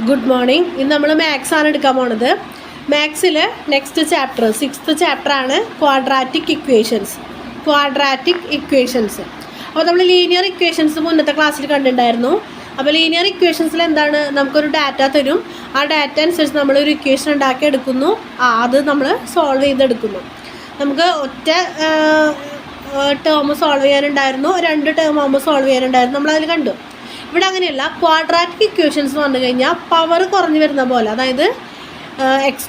Good morning. ഇന്ന് നമ്മൾ maths ആണ് എടുക്കാൻ പോണത്. മാത്സിൽ നെക്സ്റ്റ് ചാപ്റ്റർ 6th ചാപ്റ്ററാണ് ക്വാഡ്രാറ്റിക് ഇക്വേഷൻസ്. അപ്പോൾ നമ്മൾ ലീനിയർ ഇക്വേഷൻസ് മുന്നത്തെ ക്ലാസ്സിൽ കണ്ടിട്ടുണ്ടായിരുന്നു. അപ്പോൾ ലീനിയർ ഇക്വേഷൻസിൽ എന്താണ്, നമുക്കൊരു ഡാറ്റ തരും. ആ ഡാറ്റ അനുസരിച്ച് നമ്മളൊരു ഇക്വേഷൻ ഉണ്ടാക്കി എടുക്കുന്നു. അത് നമ്മൾ സോൾവ് ചെയ്തെടുക്കുന്നു. നമുക്ക് ഒറ്റ ടേം സോൾവ് ചെയ്യാനുണ്ടായിരുന്നു, 2 ടേം ആകുമ്പോൾ സോൾവ് ചെയ്യാനുണ്ടായിരുന്നു. നമ്മളതിൽ കണ്ടു. ഇവിടെ അങ്ങനെയല്ല. ക്വാഡ്രാറ്റിക് ഇക്വേഷൻസ് പറഞ്ഞു കഴിഞ്ഞാൽ പവർ കുറഞ്ഞു വരുന്ന പോലെ, അതായത് x²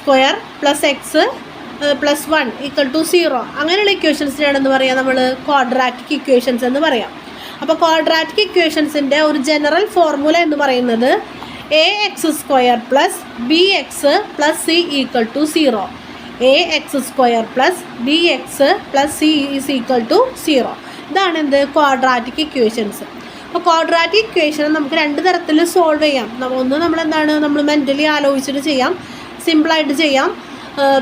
+ x + 1 = 0 അങ്ങനെയുള്ള ഇക്വേഷൻസിനാണെന്ന് പറയാം നമ്മൾ ക്വാഡ്രാറ്റിക് ഇക്വേഷൻസ് എന്ന് പറയാം. അപ്പോൾ ക്വാഡ്രാറ്റിക് ഇക്വേഷൻസിൻ്റെ ഒരു ജനറൽ ഫോർമുല എന്ന് പറയുന്നത് ax² + bx + c = 0. ax² + bx + c = 0. ഇതാണ് എന്ത് ക്വാഡ്രാറ്റിക് ഇക്വേഷൻസ്. അപ്പോൾ ക്വാഡ്രാറ്റിക് ഇക്വേഷൻ നമുക്ക് 2 തരത്തിൽ സോൾവ് ചെയ്യാം. ഒന്ന് നമ്മൾ മെൻ്റലി ആലോചിച്ചിട്ട് ചെയ്യാം, സിമ്പിളായിട്ട് ചെയ്യാം.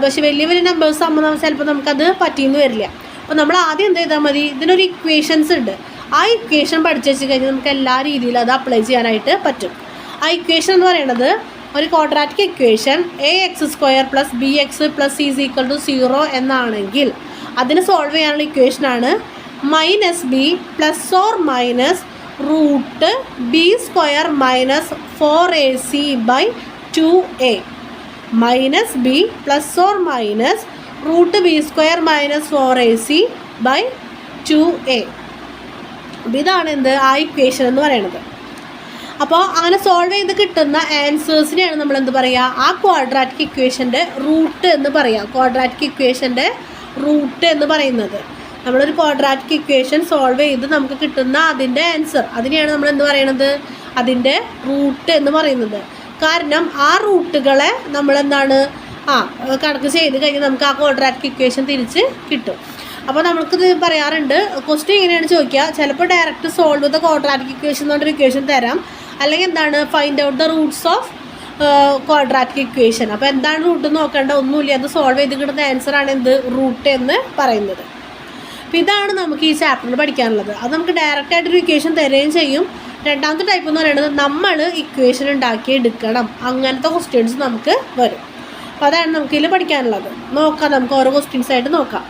പക്ഷെ വലിയ വലിയ നമ്പേഴ്സ് ആകുമ്പോൾ ചിലപ്പോൾ നമുക്കത് പറ്റിയെന്ന് വരില്ല. അപ്പോൾ നമ്മൾ ആദ്യം എന്ത് ചെയ്താൽ മതി, ഇതിനൊരു ഇക്വേഷൻസ് ഉണ്ട്. ആ ഇക്വേഷൻ പഠിച്ചു വെച്ച് കഴിഞ്ഞാൽ നമുക്ക് എല്ലാ രീതിയിലും അത് അപ്ലൈ ചെയ്യാനായിട്ട് പറ്റും. ആ ഇക്വേഷൻ എന്ന് പറയുന്നത് ഒരു quadratic equation ax² + bx + c = 0 എന്നാണെങ്കിൽ അതിന് സോൾവ് ചെയ്യാനുള്ള ഇക്വേഷനാണ് -b ± √b² - 4ac/2a. -b ± √b² - 4ac/2a. ഇതാണ് എന്ത് ആ ഇക്വേഷൻ എന്ന് പറയുന്നത്. അപ്പോൾ അങ്ങനെ സോൾവ് ചെയ്ത് കിട്ടുന്ന ആൻസേഴ്സിനെയാണ് നമ്മൾ എന്ത് പറയുക, ആ ക്വാഡ്രാറ്റിക് ഇക്വേഷൻ്റെ റൂട്ട് എന്ന് പറയുക. ക്വാഡ്രാറ്റിക് ഇക്വേഷൻ്റെ റൂട്ട് എന്ന് പറയുന്നത്, നമ്മളൊരു ക്വാഡ്രാറ്റിക് ഇക്വേഷൻ സോൾവ് ചെയ്ത് നമുക്ക് കിട്ടുന്ന അതിൻ്റെ ആൻസർ, അതിനെയാണ് നമ്മൾ എന്ത് പറയണത്, അതിൻ്റെ റൂട്ട് എന്ന് പറയുന്നത്. കാരണം ആ റൂട്ടുകളെ നമ്മളെന്താണ് കണക്ക് ചെയ്ത് കഴിഞ്ഞാൽ നമുക്ക് ആ ക്വാഡ്രാറ്റിക് ഇക്വേഷൻ തിരിച്ച് കിട്ടും. അപ്പോൾ നമുക്കിത് പറയാറുണ്ട്, ക്വസ്റ്റ്യൻ ഇങ്ങനെയാണ് ചോദിക്കുക. ചിലപ്പോൾ direct solve the quadratic equation എന്ന് പറഞ്ഞൊരു ഇക്വേഷൻ തരാം. അല്ലെങ്കിൽ എന്താണ്, find out the Roots of quadratic equation. അപ്പോൾ എന്താണ് റൂട്ട് നോക്കേണ്ട ഒന്നുമില്ല, അത് സോൾവ് ചെയ്ത് കിട്ടുന്ന ആൻസറാണ് എന്ത് റൂട്ട് എന്ന് പറയുന്നത്. അപ്പോൾ ഇതാണ് നമുക്ക് ഈ ചാപ്റ്ററിൽ പഠിക്കാനുള്ളത്. അത് നമുക്ക് ഡയറക്റ്റായിട്ടൊരു ഇക്വേഷൻ തരുകയും ചെയ്യും. രണ്ടാമത്തെ ടൈപ്പ് എന്ന് പറയുന്നത് നമ്മൾ ഇക്വേഷൻ ഉണ്ടാക്കി എടുക്കണം. അങ്ങനത്തെ ക്വസ്റ്റ്യൻസ് നമുക്ക് വരും. അപ്പോൾ അതാണ് നമുക്കിതിൽ പഠിക്കാനുള്ളത്. നോക്കാം, നമുക്ക് ഓരോ ക്വസ്റ്റ്യൻസ് ആയിട്ട് നോക്കാം.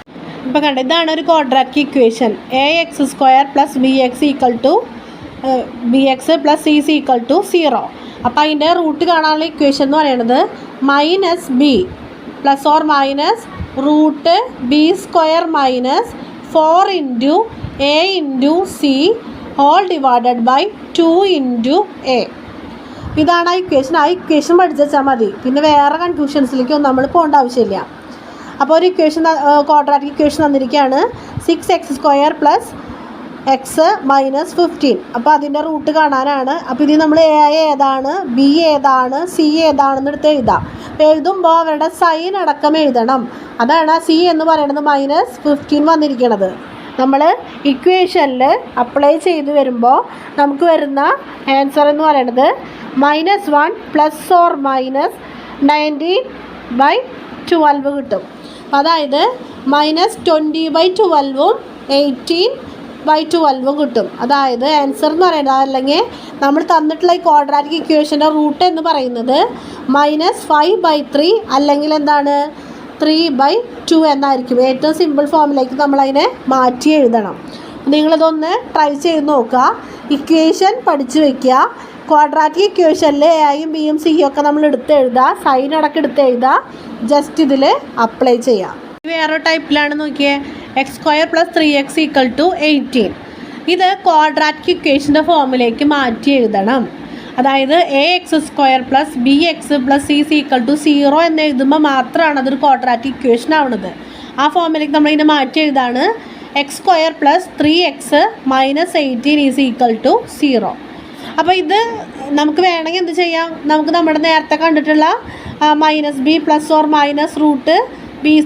ഇപ്പോൾ കണ്ട, ഇതാണ് ഒരു quadratic equation. ax² + bx + c = 0. അപ്പോൾ അതിൻ്റെ റൂട്ട് കാണാനുള്ള ഇക്വേഷൻ എന്ന് പറയുന്നത് -b ± √b² - 4 × a × c / 2 × a. ഇതാണ് ആ ഇക്വേഷൻ. ആ ഇക്വേഷൻ പഠിച്ചു വെച്ചാൽ മതി. പിന്നെ വേറെ കൺഫ്യൂഷൻസിലേക്കൊന്നും നമ്മൾ പോകേണ്ട ആവശ്യമില്ല. അപ്പോൾ ഒരു ഇക്വേഷൻ, ക്വാഡ്രാറ്റിക് ഇക്വേഷൻ തന്നിരിക്കുകയാണ് 6x² + x - 15. അപ്പോൾ അതിൻ്റെ റൂട്ട് കാണാനാണ്. അപ്പോൾ ഇത് നമ്മൾ a ഏതാണ്, b ഏതാണ്, c ഏതാണെന്ന് എടുത്ത് എഴുതാം. അപ്പോൾ എഴുതുമ്പോൾ അവരുടെ സൈൻ അടക്കം എഴുതണം. അതാണ് ആ c എന്ന് പറയുന്നത് -15 വന്നിരിക്കുന്നത്. നമ്മൾ ഇക്വേഷനിൽ അപ്ലൈ ചെയ്ത് വരുമ്പോൾ നമുക്ക് വരുന്ന ആൻസർ എന്ന് പറയുന്നത് -1 ± 19/12 കിട്ടും. അതായത് -20/12 18/12 കിട്ടും. അതായത് ആൻസർ എന്ന് പറയുന്നത്, അല്ലെങ്കിൽ നമ്മൾ തന്നിട്ടുള്ള ഈ ക്വാഡ്രാറ്റിക് ഇക്വേഷൻ്റെ റൂട്ട് എന്ന് പറയുന്നത് -5/3 അല്ലെങ്കിൽ എന്താണ് 3/2 എന്നായിരിക്കും. ഏറ്റവും സിമ്പിൾ ഫോമിലേക്ക് നമ്മളതിനെ മാറ്റി എഴുതണം. നിങ്ങളിതൊന്ന് ട്രൈ ചെയ്ത് നോക്കുക. ഇക്വേഷൻ പഠിച്ചു വയ്ക്കുക. ക്വാഡ്രാറ്റിക് ഇക്വേഷനിൽ എയും ബിയും സിയും ഒക്കെ നമ്മൾ എടുത്ത് എഴുതുക, സൈൻ അടക്കം എടുത്ത് എഴുതുക. ജസ്റ്റ് ഇതിൽ അപ്ലൈ ചെയ്യാം. വേറെ ടൈപ്പിലാണ് നോക്കിയേ, x² + 3x = 18. ഇത് ക്വാഡ്രാറ്റിക് ഇക്വേഷൻ്റെ ഫോമിലേക്ക് മാറ്റി എഴുതണം. അതായത് ax² + bx + c = 0 എന്ന് എഴുതുമ്പോൾ മാത്രമാണ് അതൊരു ക്വാഡ്രാറ്റിക് ഇക്വേഷൻ ആവുന്നത്. ആ ഫോമിലേക്ക് നമ്മളിങ്ങനെ മാറ്റി എഴുതാണ് x² + 3x - 18 = 0. അപ്പോൾ ഇത് നമുക്ക് വേണമെങ്കിൽ എന്ത് ചെയ്യാം, നമുക്ക് നമ്മുടെ നേരത്തെ കണ്ടിട്ടുള്ള -b ± √b²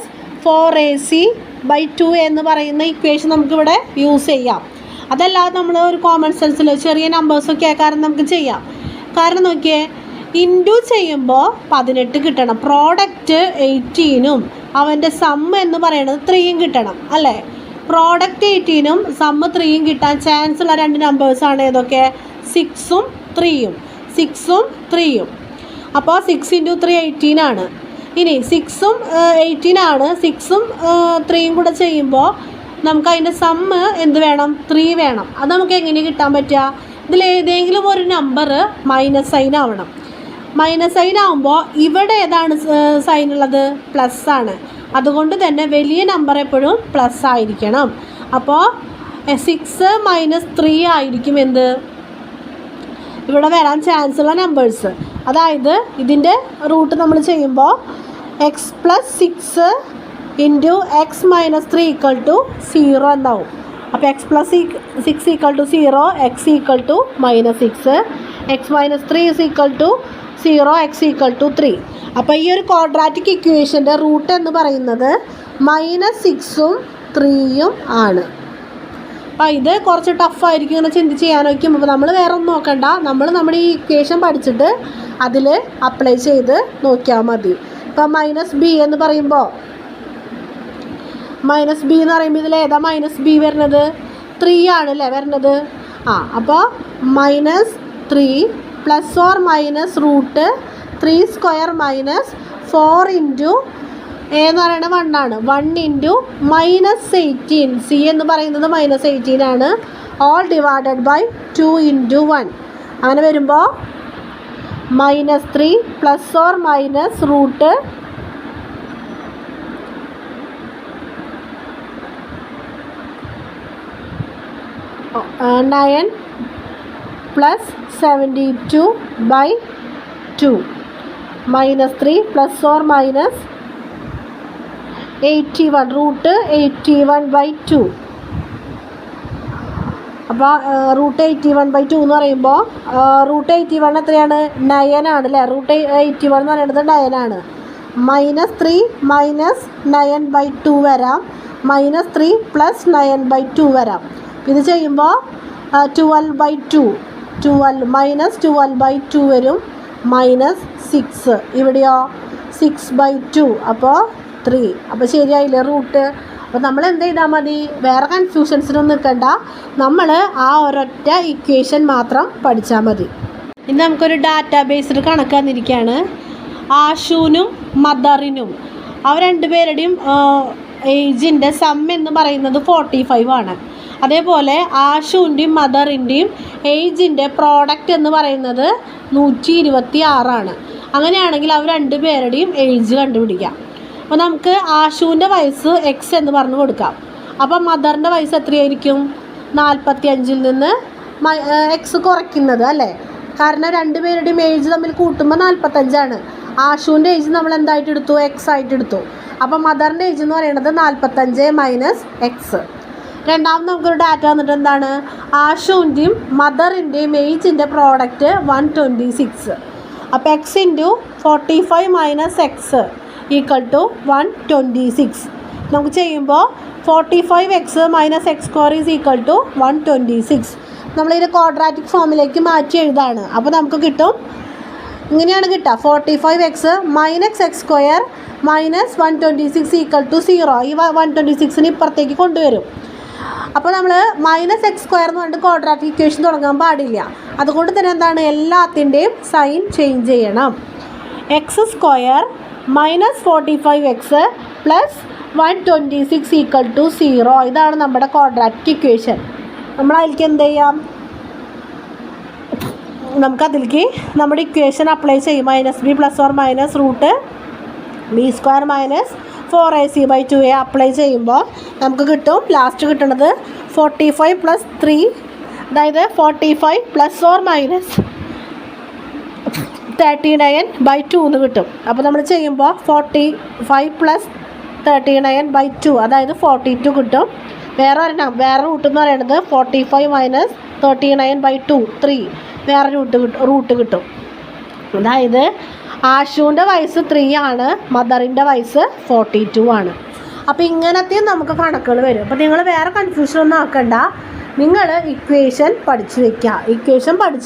- 4ac/2 എന്ന് പറയുന്ന ഇക്വേഷൻ നമുക്കിവിടെ യൂസ് ചെയ്യാം. അതല്ലാതെ നമ്മൾ ഒരു കോമൺ സെൻസിൽ ചെറിയ നമ്പേഴ്സൊക്കെ കാരണം നമുക്ക് ചെയ്യാം. കാരണം നോക്കിയേ, ഇൻറ്റു ചെയ്യുമ്പോൾ 18 കിട്ടണം, പ്രോഡക്റ്റ് 18ഉം അവൻ്റെ സം എന്ന് പറയുന്നത് 3ഉം കിട്ടണം അല്ലേ. പ്രോഡക്റ്റ് 18ഉം സം 3ഉം കിട്ടാൻ ചാൻസ് ഉള്ള 2 നമ്പേഴ്സാണ് ഏതൊക്കെ, 6ഉം 3ഉം. 6ഉം 3യും. അപ്പോൾ 6 × 3 18 ആണ്. ഇനി 6ഉം 18 ആണ്. 6ഉം 3യും കൂടെ ചെയ്യുമ്പോൾ നമുക്ക് അതിൻ്റെ സമ്മ് എന്ത് വേണം? 3 വേണം. അത് നമുക്ക് എങ്ങനെ കിട്ടാൻ പറ്റുക? ഇതിലേതെങ്കിലും ഒരു നമ്പർ മൈനസ് സൈൻ ആവണം. മൈനസ് സൈൻ ആവുമ്പോൾ ഇവിടെ ഏതാണ് സൈൻ ഉള്ളത്? പ്ലസ് ആണ്. അതുകൊണ്ട് തന്നെ വലിയ നമ്പർ എപ്പോഴും പ്ലസ് ആയിരിക്കണം. അപ്പോൾ 6 - 3 ആയിരിക്കും എന്ത് ഇവിടെ വരാൻ ചാൻസ് ഉള്ള നമ്പേഴ്സ്. അതായത് ഇതിൻ്റെ റൂട്ട് നമ്മൾ ചെയ്യുമ്പോൾ x + 6 × x - 3 = 0 എന്നാവും. അപ്പോൾ x + 6 = 0, x = -6, x - 3 = 0, x = 3. അപ്പോൾ ഈ ഒരു ക്വാഡ്രാറ്റിക് ഇക്വേഷൻ്റെ റൂട്ട് എന്ന് പറയുന്നത് -6ഉം 3യും ആണ്. അപ്പോൾ ഇത് കുറച്ച് ടഫായിരിക്കും ഇങ്ങനെ ചിന്തിച്ച് ചെയ്യാൻ നോക്കും. അപ്പോൾ നമ്മൾ വേറെ ഒന്നും നോക്കണ്ട, നമ്മൾ നമ്മുടെ ഈ ഇക്വേഷൻ പഠിച്ചിട്ട് അതിൽ അപ്ലൈ ചെയ്ത് നോക്കിയാൽ മതി. ഇപ്പോൾ -b എന്ന് പറയുമ്പോൾ -b എന്ന് പറയുമ്പോൾ ഇതിൽ ഏതാ -b വരുന്നത്? 3 ആണല്ലേ വരുന്നത്. അപ്പോൾ -3 ± √3² - 4 × എന്ന് പറയുന്നത് 1 ആണ്. 1 × -18, c എന്ന് പറയുന്നത് -18 ആണ്. All divided by 2 × 1. അങ്ങനെ വരുമ്പോൾ -3 ± √9 + 72/2 -3 ± 81 √81/2. അപ്പോൾ √81/2 എന്ന് പറയുമ്പോൾ √81 എത്രയാണ്? 9 ആണ് അല്ലേ. √81 എന്ന് പറയുന്നത് 9 ആണ്. -3 - 9/2 വരാം, -3 + 9/2 വരാം. ഇത് ചെയ്യുമ്പോൾ 12/2 -12/2 വരും. -6 ഇവിടെയോ 6/2, അപ്പോൾ 3. അപ്പോൾ ശരിയായില്ലേ റൂട്ട്? അപ്പോൾ നമ്മൾ എന്ത് ചെയ്താൽ മതി? വേറെ കൺഫ്യൂഷൻസിനൊന്നും നിൽക്കണ്ട, നമ്മൾ ആ ഒരൊറ്റ ഇക്വേഷൻ മാത്രം പഠിച്ചാൽ മതി. ഇനി നമുക്കൊരു ഡാറ്റാബേസിൽ കണക്ക് തന്നിരിക്കുകയാണ്. ആഷുവിനും മദറിനും അവർ രണ്ടുപേരുടെയും ഏജിൻ്റെ സം എന്ന് പറയുന്നത് 45 ആണ്. അതേപോലെ ആഷുവിൻ്റെയും മദറിൻ്റെയും ഏജിൻ്റെ പ്രോഡക്റ്റ് എന്ന് പറയുന്നത് 126 ആണ്. അങ്ങനെയാണെങ്കിൽ അവർ രണ്ടുപേരുടെയും ഏജ് കണ്ടുപിടിക്കാം. അപ്പോൾ നമുക്ക് ആഷുവിൻ്റെ വയസ്സ് x എന്ന് പറഞ്ഞു കൊടുക്കാം. അപ്പം മദറിൻ്റെ വയസ്സ് എത്രയായിരിക്കും? 45-ൽ നിന്ന് x കുറയ്ക്കുന്നത് അല്ലേ. കാരണം രണ്ടുപേരുടെയും ഏജ് തമ്മിൽ കൂട്ടുമ്പോൾ 45 ആണ്. ആഷുവിൻ്റെ ഏജ് നമ്മൾ എന്തായിട്ട് എടുത്തു? x ആയിട്ട് എടുത്തു. അപ്പം മദറിൻ്റെ ഏജ് എന്ന് പറയുന്നത് 45 - x. രണ്ടാമത് നമുക്കൊരു ഡാറ്റ വന്നിട്ട് എന്താണ്? ആഷുവിൻ്റെയും മദറിൻ്റെയും ഏജിൻ്റെ പ്രോഡക്റ്റ് 126. അപ്പോൾ x × 45 - x = 126. നമുക്ക് ചെയ്യുമ്പോൾ 45x - x² = 126. നമ്മളിത് ക്വാഡ്രാറ്റിക് ഫോമിലേക്ക് മാറ്റി എഴുതാണ്. അപ്പോൾ നമുക്ക് കിട്ടും, ഇങ്ങനെയാണ് കിട്ടുക. 45x - x² - 126 = 0. ഈ 126ന് ഇപ്പുറത്തേക്ക് കൊണ്ടുവരും. അപ്പോൾ നമ്മൾ -x² എന്ന് പറഞ്ഞിട്ട് ക്വാഡ്രാറ്റിക് ഇക്വേഷൻ തുടങ്ങാൻ പാടില്ല. അതുകൊണ്ട് തന്നെ എന്താണ്? എല്ലാത്തിൻ്റെയും സൈൻ ചേഞ്ച് ചെയ്യണം. x² - 45x + 126 = 0. ഇതാണ് നമ്മുടെ ക്വാഡ്രാറ്റിക് ഇക്വേഷൻ. നമ്മൾ അതിലേക്ക് എന്ത് ചെയ്യാം? നമുക്കതിലേക്ക് നമ്മുടെ ഇക്വേഷൻ അപ്ലൈ ചെയ്യും. -b ± √b² - 4ac/2a അപ്ലൈ ചെയ്യുമ്പോൾ നമുക്ക് കിട്ടും, ലാസ്റ്റ് കിട്ടുന്നത് 45 + 3, അതായത് 45 ± 39/2 എന്ന് കിട്ടും. അപ്പോൾ നമ്മൾ ചെയ്യുമ്പോൾ 45 + 39/2, അതായത് 42 കിട്ടും. വേറെ റൂട്ട് എന്ന് പറയുന്നത് 45 - 39/2 3, വേറെ റൂട്ട് കിട്ടും. അതായത് ആഷുവിൻ്റെ വയസ്സ് 3 ആണ്, മദറിൻ്റെ വയസ്സ് 42 ആണ്. അപ്പോൾ ഇങ്ങനത്തെ നമുക്ക് കണക്കുകൾ വരും. അപ്പോൾ നിങ്ങൾ വേറെ കൺഫ്യൂഷനൊന്നും ആക്കണ്ട, നിങ്ങൾ ഇക്വേഷൻ പഠിച്ചു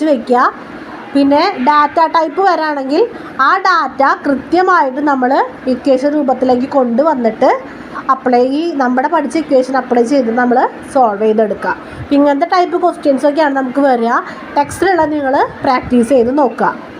വയ്ക്കുക. പിന്നെ ഡാറ്റ ടൈപ്പ് വരാണെങ്കിൽ ആ ഡാറ്റ കൃത്യമായിട്ട് നമ്മൾ ഇക്വേഷൻ രൂപത്തിലേക്ക് കൊണ്ടുവന്നിട്ട് നമ്മുടെ പഠിച്ച ഇക്വേഷൻ അപ്ലൈ ചെയ്ത് നമ്മൾ സോൾവ് ചെയ്തെടുക്കുക. ഇങ്ങനത്തെ ടൈപ്പ് ക്വസ്റ്റ്യൻസൊക്കെയാണ് നമുക്ക് വരിക. ടെക്സ്റ്റിലുള്ള നിങ്ങൾ പ്രാക്ടീസ് ചെയ്ത് നോക്കുക.